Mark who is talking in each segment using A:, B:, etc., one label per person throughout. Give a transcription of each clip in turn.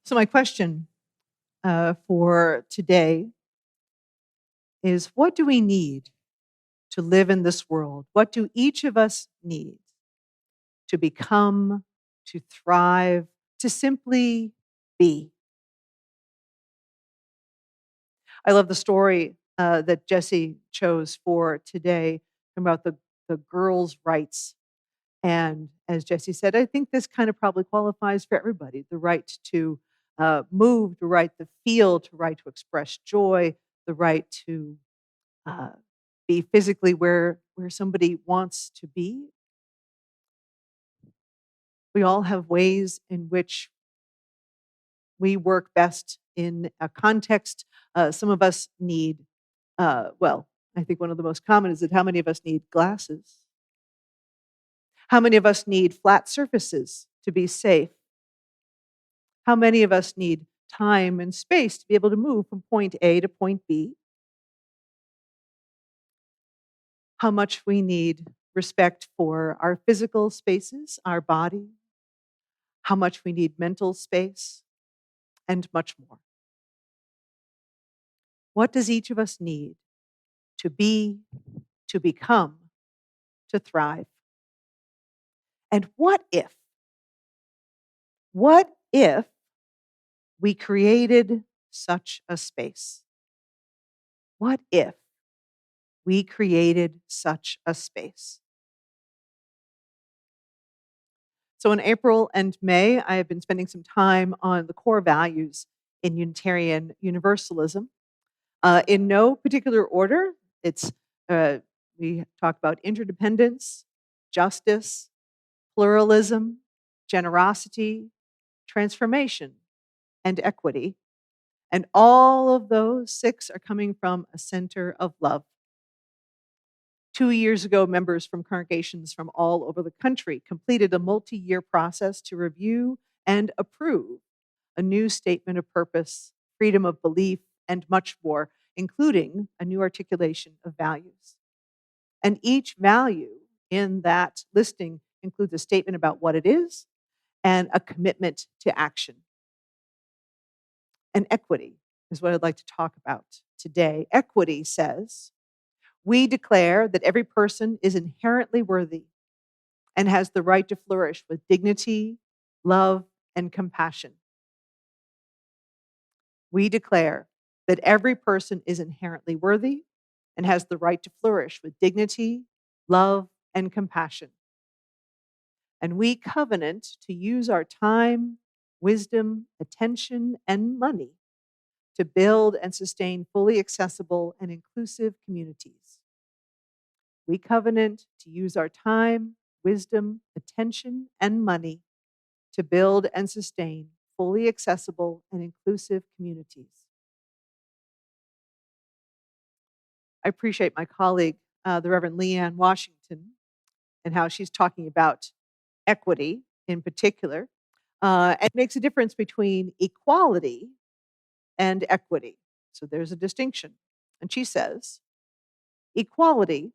A: So, my question for today is, what do we need to live in this world? What do each of us need to become, to thrive, to simply be? I love the story that Jesse chose for today about the girls' rights. And as Jesse said, I think this kind of probably qualifies for everybody: the right to move, the right to feel, the right to express joy, the right to uh, be physically where somebody wants to be. We all have ways in which we work best in a context. Some of us need, well, I think one of the most common is that how many of us need glasses? How many of us need flat surfaces to be safe? How many of us need time and space to be able to move from point A to point B? How much we need respect for our physical spaces, our body, how much we need mental space, and much more. What does each of us need to be, to become, to thrive? And what if we created such a space? What if we created such a space? So in April and May, I have been spending some time on the core values in Unitarian Universalism. In no particular order, it's we talk about interdependence, justice, pluralism, generosity, transformation, and equity. And all of those six are coming from a center of love. 2 years ago, members from congregations from all over the country completed a multi-year process to review and approve a new statement of purpose, freedom of belief, and much more, including a new articulation of values. And each value in that listing includes a statement about what it is and a commitment to action. And equity is what I'd like to talk about today. Equity says, we declare that every person is inherently worthy and has the right to flourish with dignity, love, and compassion. We declare that every person is inherently worthy and has the right to flourish with dignity, love, and compassion. And we covenant to use our time, wisdom, attention, and money to build and sustain fully accessible and inclusive communities. We covenant to use our time, wisdom, attention, and money to build and sustain fully accessible and inclusive communities. I appreciate my colleague, the Reverend Leanne Washington, and how she's talking about equity in particular, and makes a difference between equality and equity. So there's a distinction. And she says, equality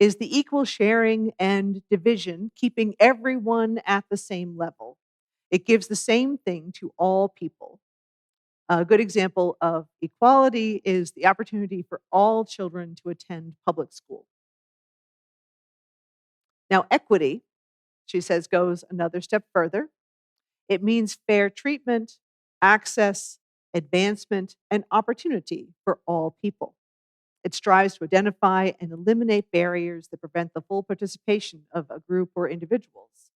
A: is the equal sharing and division, keeping everyone at the same level. It gives the same thing to all people. A good example of equality is the opportunity for all children to attend public school. Now, equity, she says, goes another step further. It means fair treatment, access, advancement, and opportunity for all people. It strives to identify and eliminate barriers that prevent the full participation of a group or individuals.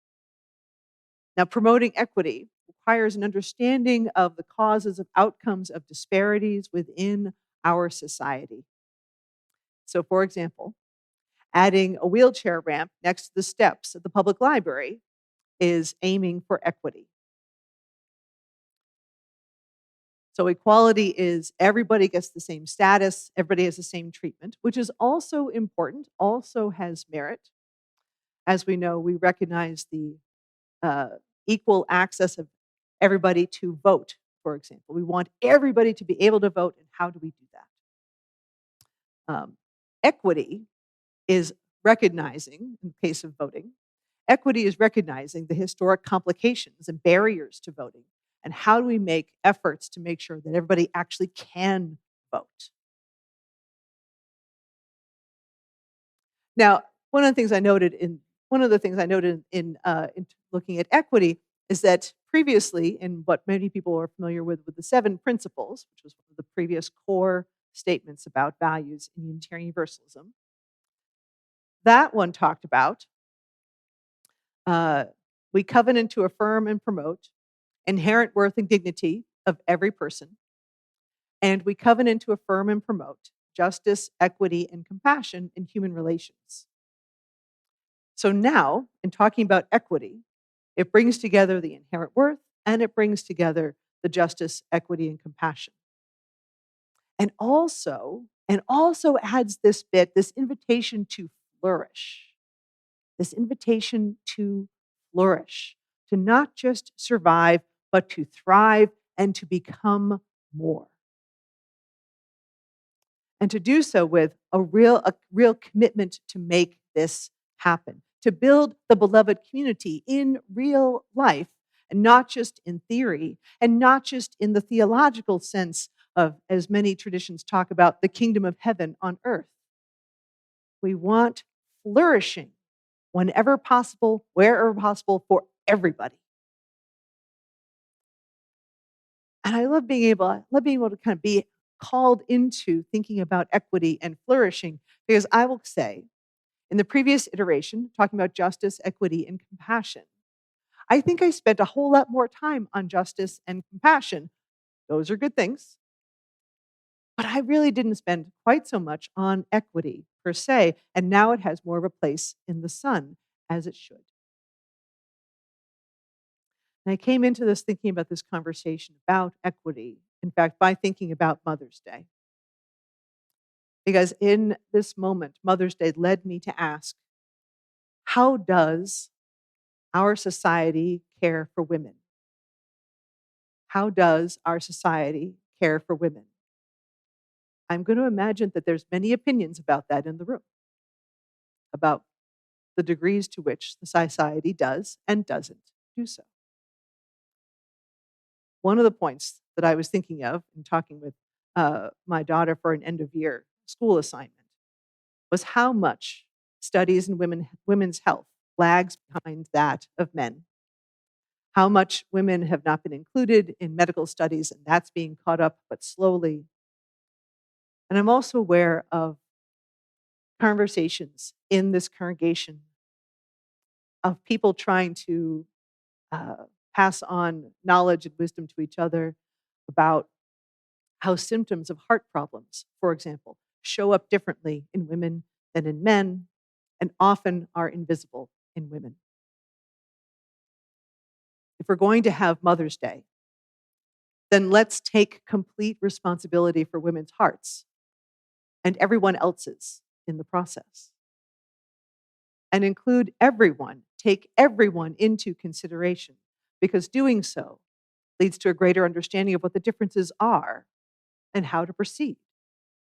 A: Now, promoting equity requires an understanding of the causes of outcomes of disparities within our society. So, for example, adding a wheelchair ramp next to the steps at the public library is aiming for equity. So equality is everybody gets the same status, everybody has the same treatment, which is also important, also has merit. As we know, we recognize the uh, equal access of everybody to vote, for example. We want everybody to be able to vote, and how do we do that? Equity is recognizing, in the case of voting, equity is recognizing the historic complications and barriers to voting And how do we make efforts to make sure that everybody actually can vote? Now, one of the things I noted in looking at equity is that previously, in what many people are familiar with the seven principles, which was one of the previous core statements about values in Unitarian Universalism, that one talked about uh, we covenant to affirm and promote inherent worth and dignity of every person, and we covenant to affirm and promote justice, equity, and compassion in human relations. So now, in talking about equity, it brings together the inherent worth and it brings together the justice, equity, and compassion. And also adds this bit, this invitation to flourish, this invitation to flourish, to not just survive, but to thrive and to become more. And to do so with a real commitment to make this happen, to build the beloved community in real life, and not just in theory, and not just in the theological sense of, as many traditions talk about, the kingdom of heaven on earth. We want flourishing whenever possible, wherever possible, for everybody. And I love being able to kind of be called into thinking about equity and flourishing, because I will say, in the previous iteration, talking about justice, equity, and compassion, I think I spent a whole lot more time on justice and compassion. Those are good things. But I really didn't spend quite so much on equity per se. And now it has more of a place in the sun, as it should. And I came into this thinking about this conversation about equity, in fact, by thinking about Mother's Day. Because in this moment, Mother's Day led me to ask, how does our society care for women? How does our society care for women? I'm going to imagine that there's many opinions about that in the room, about the degrees to which the society does and doesn't do so. One of the points that I was thinking of in talking with my daughter for an end of year school assignment was how much studies in women's health lags behind that of men. How much women have not been included in medical studies, and that's being caught up, but slowly. And I'm also aware of conversations in this congregation of people trying to uh, pass on knowledge and wisdom to each other about how symptoms of heart problems, for example, show up differently in women than in men, and often are invisible in women. If we're going to have Mother's Day, then let's take complete responsibility for women's hearts and everyone else's in the process. And include everyone, take everyone into consideration, because doing so leads to a greater understanding of what the differences are and how to proceed,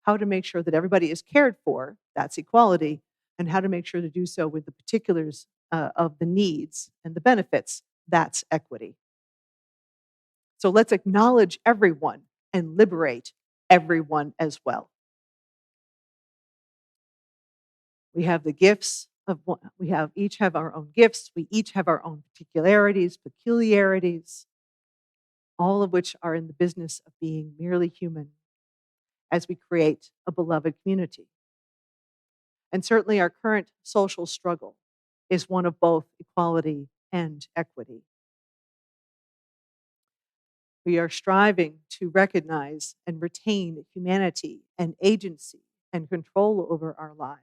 A: how to make sure that everybody is cared for, that's equality, and how to make sure to do so with the particulars of the needs and the benefits, that's equity. So let's acknowledge everyone and liberate everyone as well. We have the gifts of we have each have our own gifts, we each have our own particularities, peculiarities, all of which are in the business of being merely human as we create a beloved community. And certainly our current social struggle is one of both equality and equity. We are striving to recognize and retain humanity and agency and control over our lives,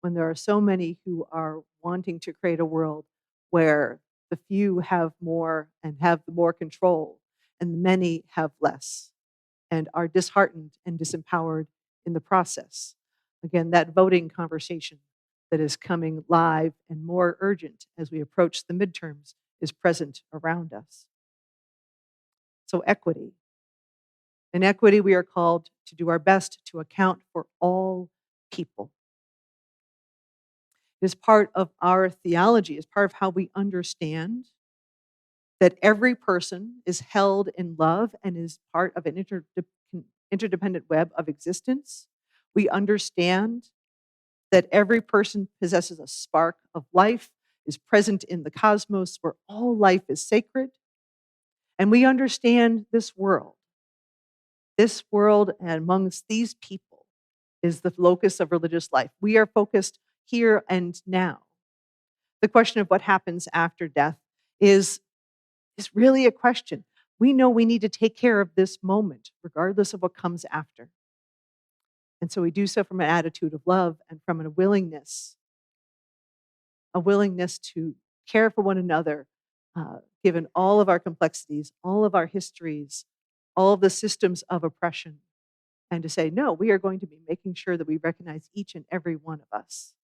A: when there are so many who are wanting to create a world where the few have more and have more control, and the many have less, and are disheartened and disempowered in the process. Again, that voting conversation that is coming live and more urgent as we approach the midterms is present around us. So, equity. In equity, we are called to do our best to account for all people. It is part of our theology, is part of how we understand that every person is held in love and is part of an interdependent web of existence. We understand that every person possesses a spark of life, is present in the cosmos where all life is sacred. And we understand this world. This world and amongst these people is the locus of religious life. We are focused here and now. The question of what happens after death is really a question. We know we need to take care of this moment, regardless of what comes after. And so we do so from an attitude of love and from a willingness to care for one another, given all of our complexities, all of our histories, all of the systems of oppression, and to say, no, we are going to be making sure that we recognize each and every one of us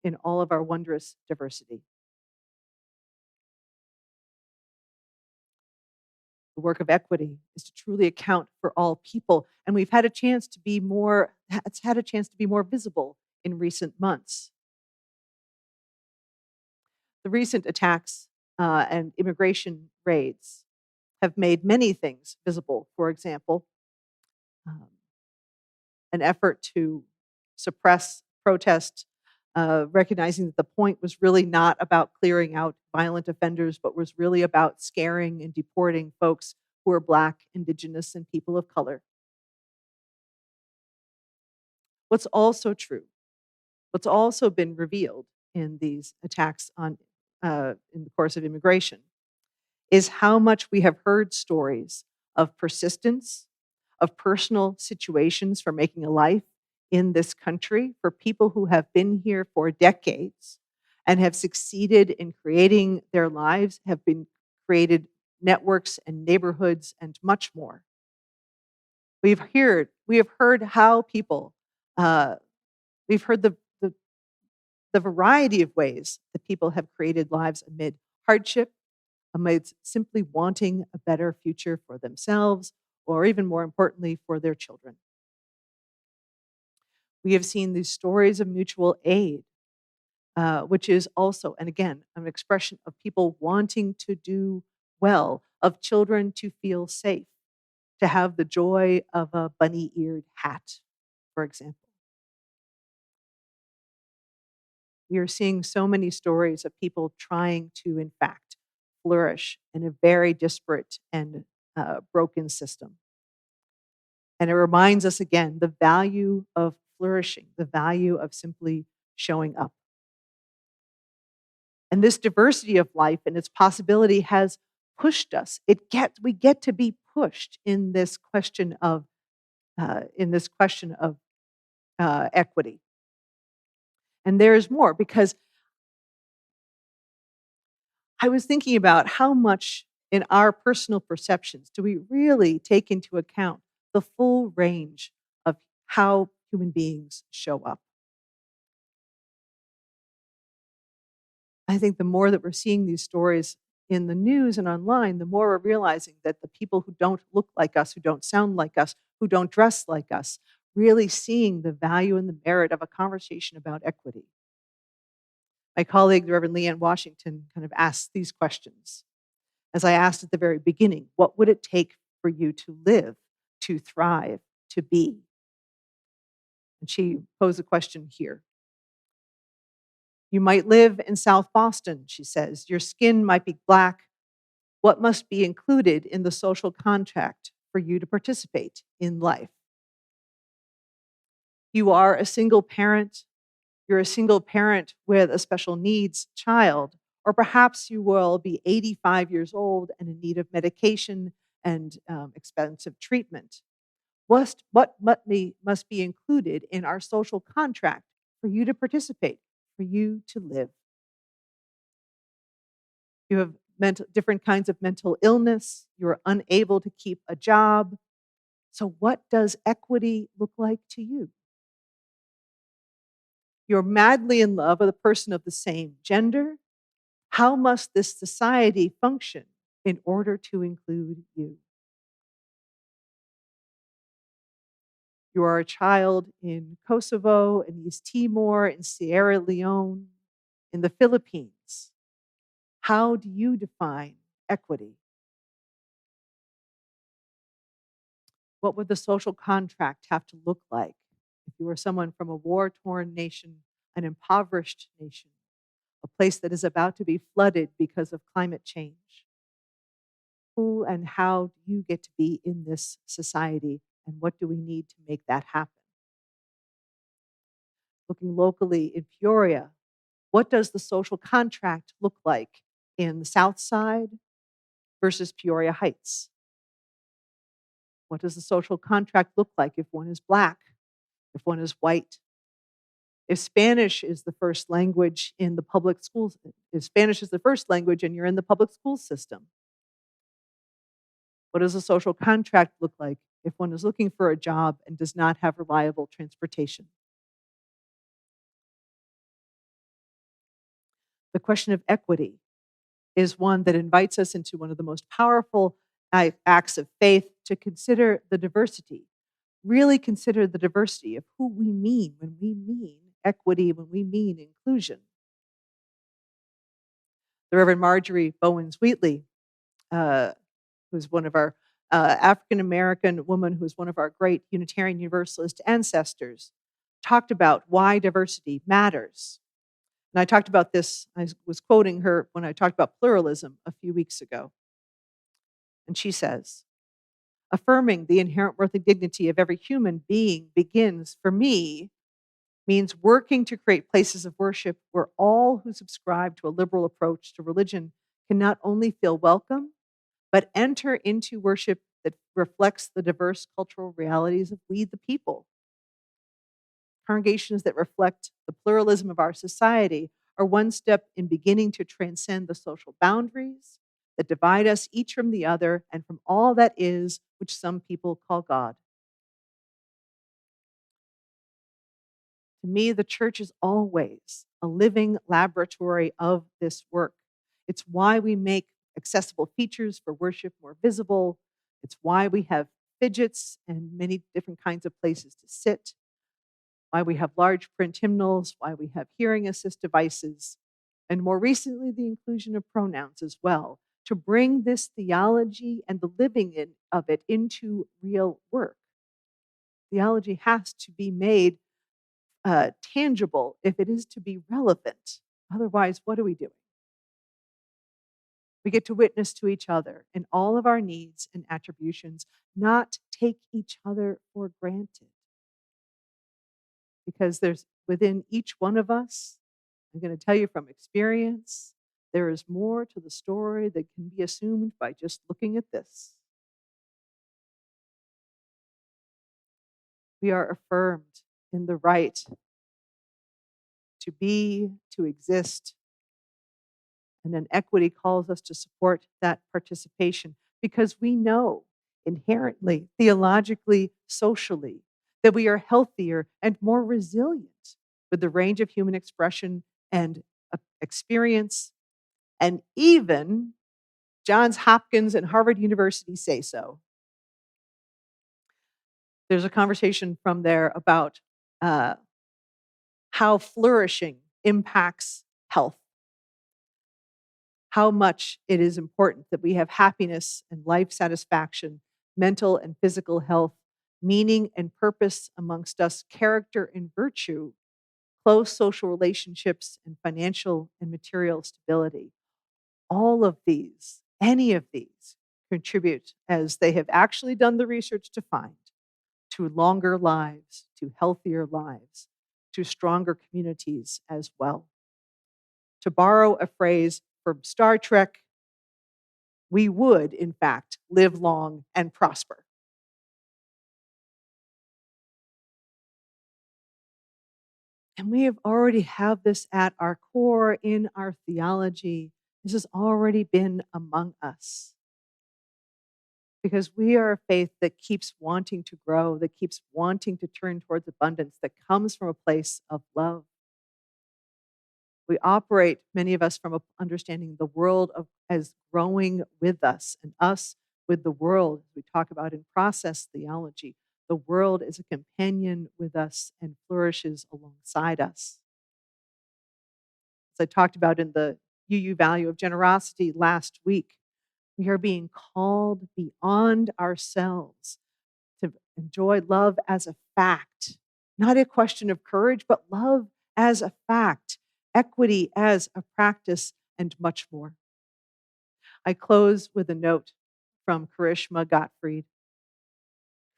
A: in all of our wondrous diversity. The work of equity is to truly account for all people, and we've had a chance to be more. It's had a chance to be more visible in recent months. The recent attacks and immigration raids have made many things visible. For example, um, an effort to suppress protest, recognizing that the point was really not about clearing out violent offenders, but was really about scaring and deporting folks who are Black, Indigenous, and people of color. What's also true, what's also been revealed in these attacks in the course of immigration is how much we have heard stories of persistence, of personal situations for making a life in this country for people who have been here for decades and have succeeded in creating their lives, have been created networks and neighborhoods and much more. We have heard how people, uh, we've heard the variety of ways that people have created lives amid hardship, amid simply wanting a better future for themselves, or even more importantly, for their children. We have seen these stories of mutual aid, which is also, and again, an expression of people wanting to do well, of children to feel safe, to have the joy of a bunny eared hat, for example. We are seeing so many stories of people trying to, in fact, flourish in a very disparate and broken system. And it reminds us again the value of flourishing, the value of simply showing up. And this diversity of life and its possibility has pushed us. We get to be pushed in this question of equity. And there is more because I was thinking about how much in our personal perceptions do we really take into account the full range of how human beings show up. I think the more that we're seeing these stories in the news and online, the more we're realizing that the people who don't look like us, who don't sound like us, who don't dress like us, really seeing the value and the merit of a conversation about equity. My colleague, the Reverend Leanne Washington, kind of asked these questions. As I asked at the very beginning, what would it take for you to live, to thrive, to be? And she posed a question here. You might live in South Boston, she says. Your skin might be Black. What must be included in the social contract for you to participate in life? You are a single parent. You're a single parent with a special needs child, or perhaps you will be 85 years old and in need of medication and expensive treatment. Must be included in our social contract for you to participate, for you to live? You have different kinds of mental illness. You're unable to keep a job. So, what does equity look like to you? You're madly in love with a person of the same gender. How must this society function in order to include you? You are a child in Kosovo, in East Timor, in Sierra Leone, in the Philippines. How do you define equity. What would the social contract have to look like if you were someone from a war torn nation, an impoverished nation, a place that is about to be flooded because of climate change? Who and how do you get to be in this society, and what do we need to make that happen? Looking locally in Peoria, what does the social contract look like in the South Side versus Peoria Heights? What does the social contract look like if one is Black, if one is white? If Spanish is the first language in the public schools, if Spanish is the first language and you're in the public school system, what does a social contract look like if one is looking for a job and does not have reliable transportation? The question of equity is one that invites us into one of the most powerful acts of faith to consider the diversity. Really consider the diversity of who we mean when we mean equity, when we mean inclusion. The Reverend Marjorie Bowens Wheatley, who's one of our African American woman who's one of our great Unitarian Universalist ancestors, talked about why diversity matters. And I talked about this, I was quoting her when I talked about pluralism a few weeks ago. And she says, affirming the inherent worth and dignity of every human being begins, for me, means working to create places of worship where all who subscribe to a liberal approach to religion can not only feel welcome, but enter into worship that reflects the diverse cultural realities of we the people. Congregations that reflect the pluralism of our society are one step in beginning to transcend the social boundaries that divide us each from the other and from all that is, which some people call God. To me, the church is always a living laboratory of this work. It's why we make accessible features for worship more visible. It's why we have fidgets and many different kinds of places to sit, why we have large print hymnals, why we have hearing assist devices, and more recently, the inclusion of pronouns as well, to bring this theology and the living of it into real work. Theology has to be made tangible if it is to be relevant. Otherwise, what are we doing? We get to witness to each other in all of our needs and attributions, not take each other for granted. Because there's within each one of us, I'm going to tell you from experience, there is more to the story that can be assumed by just looking at this. We are affirmed in the right to be, to exist, and then equity calls us to support that participation because we know inherently, theologically, socially, that we are healthier and more resilient with the range of human expression and experience. And even Johns Hopkins and Harvard University say so. There's a conversation from there about how flourishing impacts health, how much it is important that we have happiness and life satisfaction, mental and physical health, meaning and purpose amongst us, character and virtue, close social relationships, and financial and material stability. All of these, any of these, contribute, as they have actually done the research to find, to longer lives, to healthier lives, to stronger communities as well. To borrow a phrase from Star Trek, we would, in fact, live long and prosper. And we have already have this at our core in our theology. This has already been among us. Because we are a faith that keeps wanting to grow, that keeps wanting to turn towards abundance, that comes from a place of love. We operate, many of us, from understanding the world as growing with us and us with the world. We talk about in process theology. The world is a companion with us and flourishes alongside us. As I talked about in the UU value of generosity last week, We are being called beyond ourselves to enjoy love as a fact, not a question of courage, but love as a fact, equity as a practice, and much more. I close with a note from Karishma Gottfried,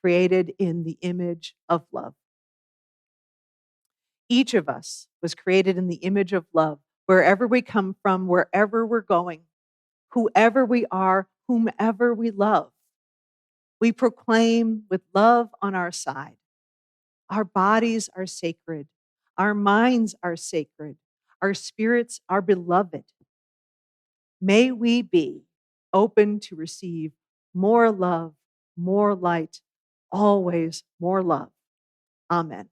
A: created in the image of love. Each of us was created in the image of love, wherever we come from, wherever we're going, whoever we are, whomever we love. We proclaim with love on our side. Our bodies are sacred. Our minds are sacred. Our spirits are beloved. May we be open to receive more love, more light, always more love. Amen.